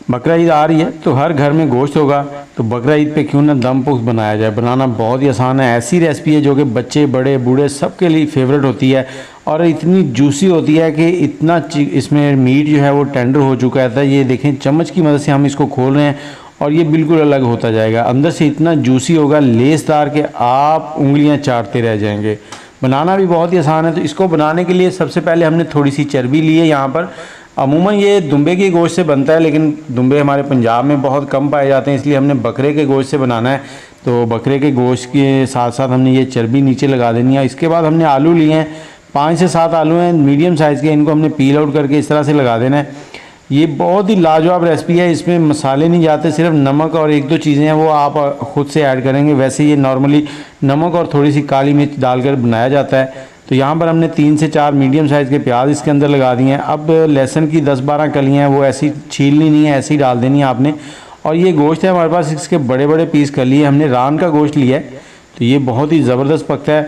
बकरा ईद आ रही है तो हर घर में गोश्त होगा, तो बकरा ईद पे क्यों ना दम पुख्त बनाया जाए। बनाना बहुत ही आसान है, ऐसी रेसिपी है जो कि बच्चे बड़े बूढ़े सबके लिए फेवरेट होती है और इतनी जूसी होती है कि इतना इसमें मीट जो है वो टेंडर हो चुका है। ये देखें चम्मच की मदद से हम इसको खोल रहे हैं और ये बिल्कुल अलग होता जाएगा, अंदर से इतना जूसी होगा, लेसदार के आप उंगलियां चाटते रह जाएंगे। बनाना भी बहुत ही आसान है। तो इसको बनाने के लिए सबसे पहले हमने थोड़ी सी चर्बी ली है। यहाँ पर अमूमन ये दुम्बे के गोश्त से बनता है, लेकिन दुम्बे हमारे पंजाब में बहुत कम पाए जाते हैं, इसलिए हमने बकरे के गोश्त से बनाना है। तो बकरे के गोश्त के साथ साथ हमने ये चर्बी नीचे लगा देनी है। इसके बाद हमने आलू लिए हैं, 5 से 7 आलू हैं मीडियम साइज़ के, इनको हमने पील आउट करके इस तरह से लगा देना है। ये बहुत ही लाजवाब रेसिपी है, इसमें मसाले नहीं जाते, सिर्फ नमक और 1-2 चीज़ें हैं वो आप ख़ुद से ऐड करेंगे। वैसे ये नॉर्मली नमक और थोड़ी सी काली मिर्च डालकर बनाया जाता है। तो यहाँ पर हमने 3 से 4 मीडियम साइज़ के प्याज इसके अंदर लगा दिए हैं। अब लहसुन की 10-12 कलियाँ हैं, वो ऐसी छीलनी नहीं है, ऐसी डाल देनी है आपने। और ये गोश्त है हमारे पास, इसके बड़े बड़े पीस कर लिए, हमने रान का गोश्त लिया है, तो ये बहुत ही ज़बरदस्त पकता है।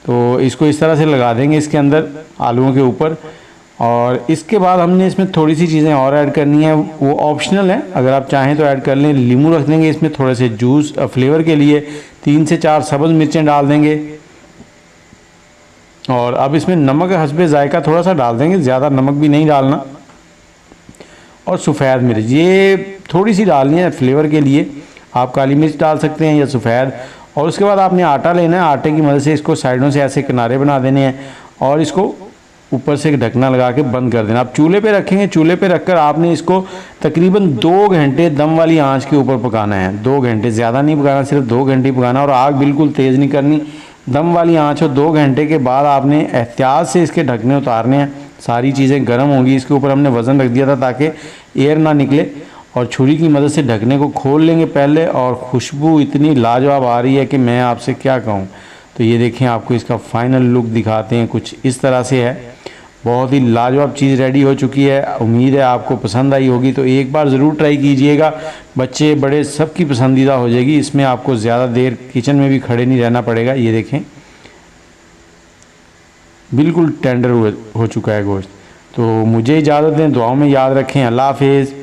तो इसको इस तरह से लगा देंगे इसके अंदर आलूओं के ऊपर। और इसके बाद हमने इसमें थोड़ी सी चीज़ें और ऐड करनी है, वो ऑप्शनल है, अगर आप चाहें तो ऐड कर लें। नींबू रख देंगे इसमें थोड़े से जूस फ्लेवर के लिए, 3 से 4 सब्ज़ मिर्चें डाल देंगे। और अब इसमें नमक हस्बे जायका थोड़ा सा डाल देंगे, ज़्यादा नमक भी नहीं डालना। और सफ़ेद मिर्च ये थोड़ी सी डालनी है फ्लेवर के लिए, आप काली मिर्च डाल सकते हैं या सफ़ेद। और उसके बाद आपने आटा लेना है, आटे की मदद से इसको साइडों से ऐसे किनारे बना देने हैं और इसको ऊपर से ढकना लगा के बंद कर देना। आप चूल्हे पे रखेंगे, चूल्हे पे रखकर आपने इसको तकरीबन 2 घंटे दम वाली आंच के ऊपर पकाना है। 2 घंटे, ज़्यादा नहीं पकाना, सिर्फ 2 घंटे पकाना। और आग बिल्कुल तेज़ नहीं करनी, दम वाली आंच हो। 2 घंटे के बाद आपने एहतियात से इसके ढकने उतारने हैं, सारी चीज़ें गर्म होंगी। इसके ऊपर हमने वज़न रख दिया था ताकि एयर ना निकले, और छुरी की मदद से ढकने को खोल लेंगे पहले। और खुशबू इतनी लाजवाब आ रही है कि मैं आपसे क्या कहूँ। तो ये देखें, आपको इसका फाइनल लुक दिखाते हैं, कुछ इस तरह से है। बहुत ही लाजवाब चीज़ रेडी हो चुकी है, उम्मीद है आपको पसंद आई होगी। तो एक बार ज़रूर ट्राई कीजिएगा, बच्चे बड़े सबकी पसंदीदा हो जाएगी। इसमें आपको ज़्यादा देर किचन में भी खड़े नहीं रहना पड़ेगा। ये देखें बिल्कुल टेंडर हो चुका है गोश्त। तो मुझे इजाज़त दें, दुआओं में याद रखें। अल्लाह हाफिज़।